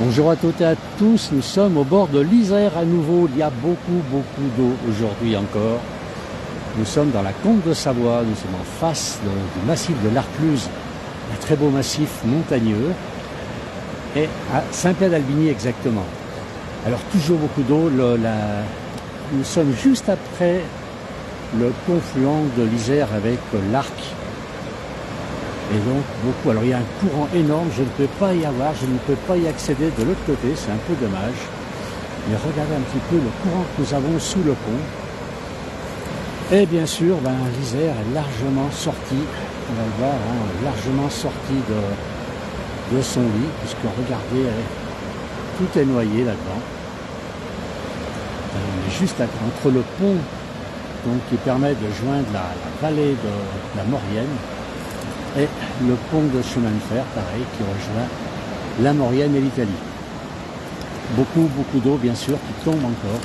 Bonjour à toutes et à tous, nous sommes au bord de l'Isère à nouveau. Il y a beaucoup d'eau aujourd'hui encore. Nous sommes dans la Combe de Savoie, nous sommes en face du massif de l'Arcluse, un très beau massif montagneux, et à Saint-Pierre-d'Albigny exactement. Alors toujours beaucoup d'eau, nous sommes juste après le confluent de l'Isère avec l'Arc. Et donc beaucoup, alors il y a un courant énorme, je ne peux pas y avoir, je ne peux pas y accéder de l'autre côté, c'est un peu dommage. Mais regardez un petit peu le courant que nous avons sous le pont. Et bien sûr, l'Isère est largement sorti, on va le voir, largement sorti de son lit, puisque regardez, tout est noyé là-dedans. On est juste entre le pont donc, qui permet de joindre la vallée de la Maurienne, et le pont de chemin de fer, pareil, qui rejoint la Maurienne et l'Italie. Beaucoup d'eau, bien sûr, qui tombe encore.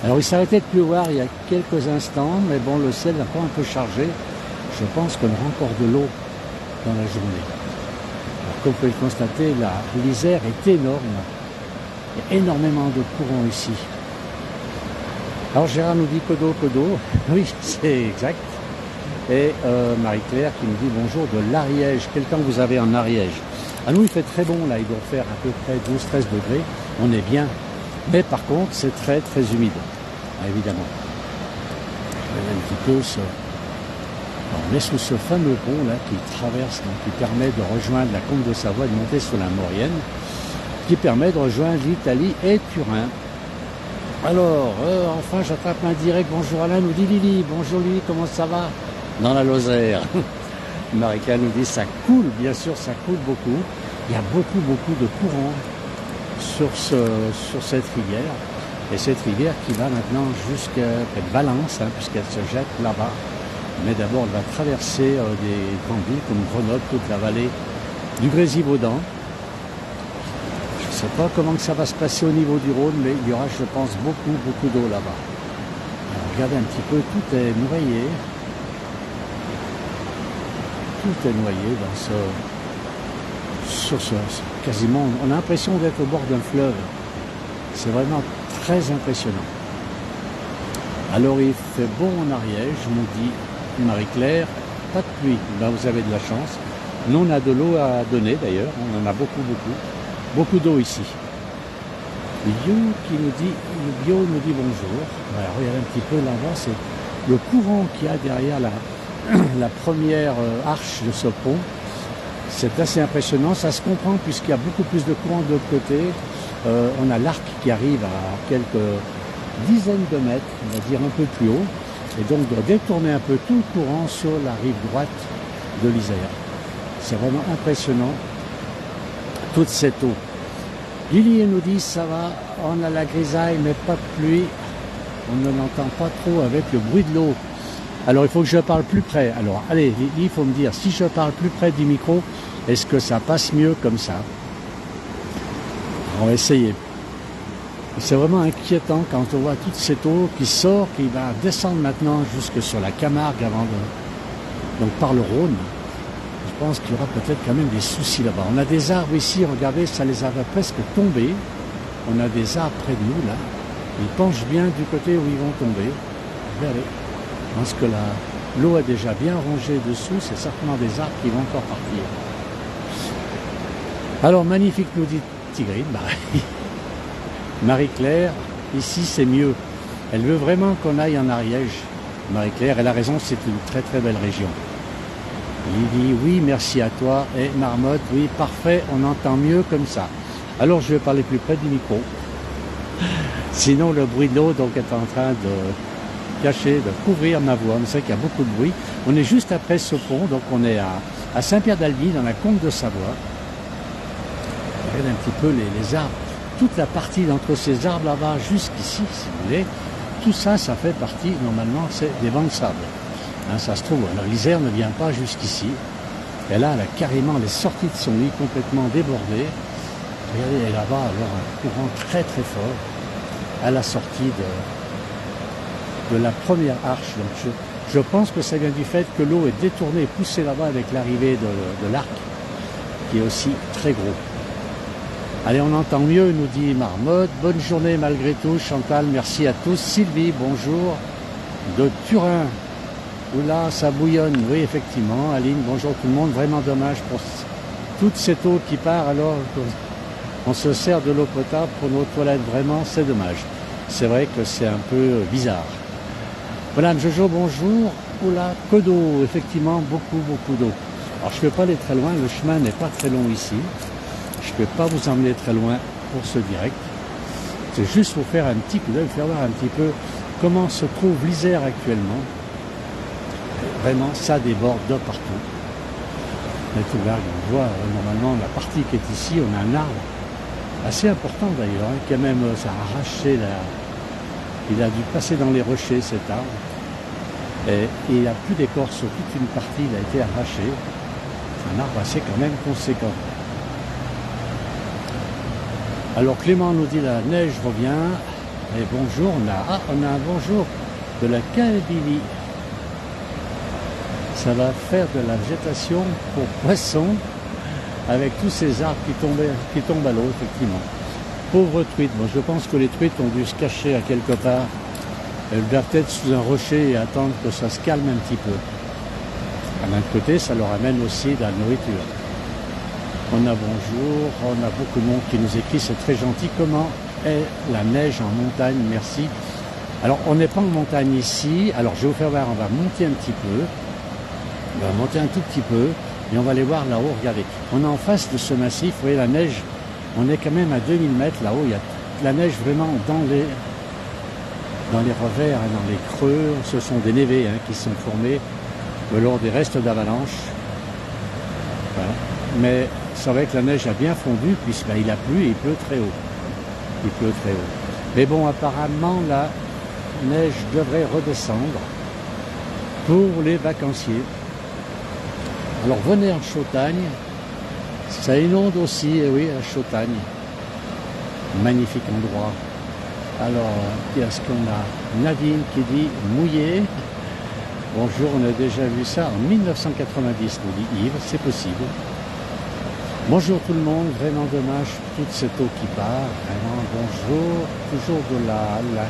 Alors, il s'arrêtait de pleuvoir il y a quelques instants, mais bon, le ciel n'a pas un peu chargé. Je pense qu'on aura encore de l'eau dans la journée. Alors, comme vous pouvez le constater, l'Isère est énorme. Il y a énormément de courant ici. Alors, Gérard nous dit Codo. Oui, c'est exact. Et Marie-Claire qui nous dit bonjour de l'Ariège. Quel temps vous avez en Ariège? À nous, il fait très bon, là, il doit faire à peu près 12-13 degrés. On est bien. Mais par contre, c'est très humide, évidemment. Un petit peu on est sous ce fameux pont là qui traverse, donc, qui permet de rejoindre la Combe de Savoie, de monter sur la Maurienne, qui permet de rejoindre l'Italie et Turin. Alors, enfin, j'attrape un direct. Bonjour Alain, nous dit Lily. Bonjour Lily, comment ça va? Dans la Lozère. Marie-Claire nous dit ça coule, bien sûr, ça coule beaucoup. Il y a beaucoup de courant sur cette rivière. Et cette rivière qui va maintenant jusqu'à Valence, puisqu'elle se jette là-bas. Mais d'abord, elle va traverser des grandes villes comme Grenoble, toute la vallée du Grésivaudan. Je ne sais pas comment que ça va se passer au niveau du Rhône, mais il y aura, je pense, beaucoup d'eau là-bas. Regardez un petit peu, tout est noyé. Tout est noyé sur ce quasiment, on a l'impression d'être au bord d'un fleuve. C'est vraiment très impressionnant. Alors il fait beau en Ariège, nous dit Marie-Claire, pas de pluie, vous avez de la chance. Nous on a de l'eau à donner d'ailleurs, on en a beaucoup d'eau ici. Bio nous dit bonjour. Voilà, regardez un petit peu là-bas, c'est le courant qu'il y a derrière la première arche de ce pont. C'est assez impressionnant, ça se comprend puisqu'il y a beaucoup plus de courant de l'autre côté. On a l'Arc qui arrive à quelques dizaines de mètres, on va dire un peu plus haut, et donc doit détourner un peu tout le courant sur la rive droite de l'Isère. C'est vraiment impressionnant, toute cette eau. Lily nous dit ça va, on a la grisaille mais pas de pluie, on ne l'entend pas trop avec le bruit de l'eau. Alors il faut que je parle plus près. Alors allez, il faut me dire, si je parle plus près du micro, est-ce que ça passe mieux comme ça? On va essayer. C'est vraiment inquiétant quand on voit toute cette eau qui sort, qui va descendre maintenant jusque sur la Camargue donc par le Rhône. Je pense qu'il y aura peut-être quand même des soucis là-bas. On a des arbres ici, regardez, ça les avait presque tombés. On a des arbres près de nous là. Ils penchent bien du côté où ils vont tomber. Regardez. Je pense que l'eau a déjà bien rongé dessous, c'est certainement des arbres qui vont encore partir. Alors, magnifique, nous dit Tigrine. Marie-Claire, ici c'est mieux. Elle veut vraiment qu'on aille en Ariège. Marie-Claire, elle a raison, c'est une très belle région. Lily, oui, merci à toi. Et Marmotte, oui, parfait, on entend mieux comme ça. Alors, je vais parler plus près du micro. Sinon, le bruit de l'eau donc, est en train de cacher, de couvrir ma voix. On sait qu'il y a beaucoup de bruit. On est juste après ce pont, donc on est à Saint-Pierre-d'Albigny, dans la Combe de Savoie. Regardez un petit peu les arbres. Toute la partie d'entre ces arbres là-bas jusqu'ici, si vous voulez, tout ça, ça fait partie, normalement, c'est des bancs de sable. Ça se trouve, alors l'Isère ne vient pas jusqu'ici. Et là, elle a carrément les sorties de son lit complètement débordées. Regardez, elle là-bas, alors un courant très fort à la sortie de la première arche. Donc je pense que ça vient du fait que l'eau est détournée et poussée là-bas avec l'arrivée de l'Arc, qui est aussi très gros. Allez, on entend mieux, nous dit Marmotte. Bonne journée malgré tout, Chantal, merci à tous. Sylvie, bonjour. De Turin. Oula, ça bouillonne. Oui, effectivement. Aline, bonjour tout le monde. Vraiment dommage pour toute cette eau qui part alors qu'on se sert de l'eau potable pour nos toilettes. Vraiment, c'est dommage. C'est vrai que c'est un peu bizarre. Madame Jojo, bonjour. Oula, que d'eau. Effectivement, beaucoup d'eau. Alors, je ne peux pas aller très loin. Le chemin n'est pas très long ici. Je ne peux pas vous emmener très loin pour ce direct. C'est juste pour faire un petit coup d'œil, faire voir un petit peu comment se trouve l'Isère actuellement. Vraiment, ça déborde de partout. Et tout là, on voit normalement la partie qui est ici, on a un arbre assez important d'ailleurs, qui a même ça a arraché il a dû passer dans les rochers cet arbre. Et il n'y a plus d'écorce sur toute une partie, il a été arraché. C'est un arbre assez quand même conséquent. Alors Clément nous dit la neige revient. Et bonjour, on a un bonjour de la Kabylie. Ça va faire de la végétation pour poissons avec tous ces arbres qui tombent à l'eau, effectivement. Pauvres truites. Bon, je pense que les truites ont dû se cacher à quelque part. Elles doivent être sous un rocher et attendre que ça se calme un petit peu. D'un autre côté, ça leur amène aussi de la nourriture. On a bonjour, on a beaucoup de monde qui nous écrit, c'est très gentil. Comment est la neige en montagne? Merci. Alors, on n'est pas en montagne ici. Alors, je vais vous faire voir, on va monter un petit peu. On va monter un tout petit peu et on va aller voir là-haut. Regardez, on est en face de ce massif. Vous voyez la neige, on est quand même à 2000 mètres là-haut. Il y a la neige vraiment dans les revers, dans les creux. Ce sont des névés qui sont formés lors des restes d'avalanche. Voilà. Mais c'est vrai que la neige a bien fondu puisqu'il a plu et il pleut très haut. Il pleut très haut. Mais bon, apparemment, la neige devrait redescendre pour les vacanciers. Alors venez en Chautagne, ça inonde aussi, oui, à Chautagne. Magnifique endroit. Alors, qu'est-ce qu'on a? Nadine qui dit mouillé. Bonjour, on a déjà vu ça en 1990, nous dit Yves, c'est possible. Bonjour tout le monde, vraiment dommage toute cette eau qui part. Vraiment bonjour, toujours de la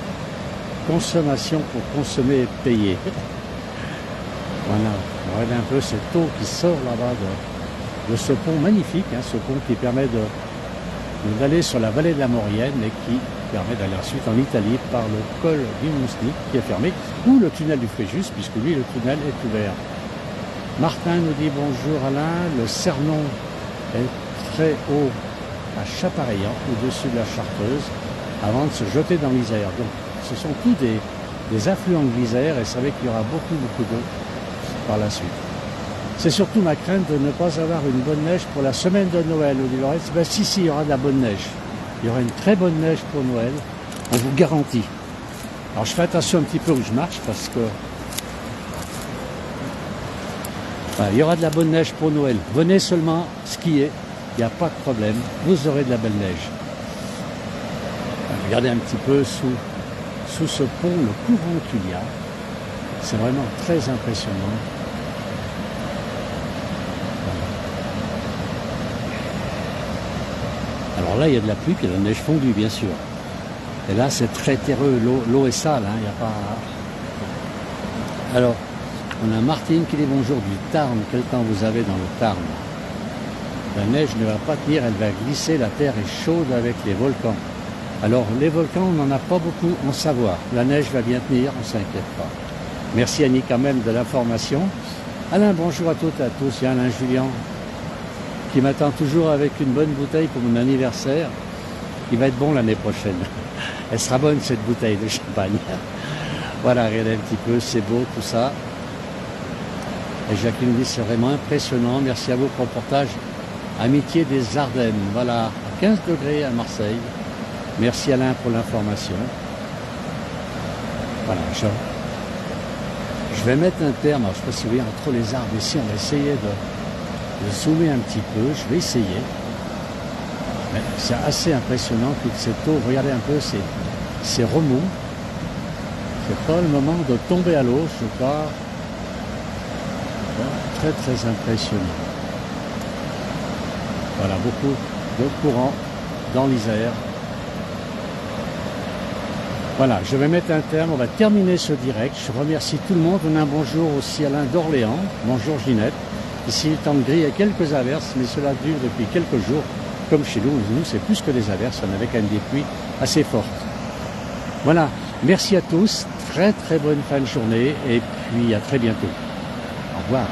consommation pour consommer et payer. Voilà, regardez un peu cette eau qui sort là-bas de ce pont magnifique, ce pont qui permet d'aller sur la vallée de la Maurienne et qui permet d'aller ensuite en Italie par le col du Mousnic qui est fermé, ou le tunnel du Fréjus, puisque lui, le tunnel est ouvert. Martin nous dit bonjour Alain, le Cernon est très haut à Chapareillan, au-dessus de la Chartreuse, avant de se jeter dans l'Isère. Donc ce sont tous des affluents de l'Isère et savez qu'il y aura beaucoup d'eau par la suite. C'est surtout ma crainte de ne pas avoir une bonne neige pour la semaine de Noël, nous dit Laurette. Ben, si, il y aura de la bonne neige. Il y aura une très bonne neige pour Noël, on vous garantit. Alors je fais attention un petit peu où je marche parce que voilà, il y aura de la bonne neige pour Noël. Venez seulement skier, il n'y a pas de problème, vous aurez de la belle neige. Regardez un petit peu sous ce pont, le courant qu'il y a. C'est vraiment très impressionnant. Alors là, il y a de la pluie, puis il y a de la neige fondue, bien sûr. Et là, c'est très terreux, l'eau est sale, il n'y a pas... Alors, on a Martine qui dit bonjour du Tarn. Quel temps vous avez dans le Tarn? La neige ne va pas tenir, elle va glisser, la terre est chaude avec les volcans. Alors, les volcans, on n'en a pas beaucoup en Savoie. La neige va bien tenir, on ne s'inquiète pas. Merci Annie quand même de l'information. Alain, bonjour à toutes et à tous. Il y a Alain Julien qui m'attend toujours avec une bonne bouteille pour mon anniversaire. Il va être bon l'année prochaine. Elle sera bonne cette bouteille de champagne. Voilà, regardez un petit peu, c'est beau tout ça. Et Jacqueline dit c'est vraiment impressionnant. Merci à vous pour le reportage. Amitié des Ardennes. Voilà, à 15 degrés à Marseille. Merci Alain pour l'information. Voilà, je vais mettre un terme. Alors, je ne sais pas si vous voyez entre les arbres ici, on va essayer de zoomer un petit peu. Je vais essayer. Mais c'est assez impressionnant toute cette eau. Regardez un peu ces remous. C'est pas le moment de tomber à l'eau, je crois. Très très impressionnant. Voilà, beaucoup de courant dans l'Isère. Voilà, je vais mettre un terme, on va terminer ce direct. Je remercie tout le monde. On a un bonjour aussi Alain d'Orléans. Bonjour Ginette. Ici, le temps de gris et quelques averses, mais cela dure depuis quelques jours. Comme chez nous, c'est plus que des averses, on avait quand même des pluies assez fortes. Voilà, merci à tous, très très bonne fin de journée et puis à très bientôt. Au revoir.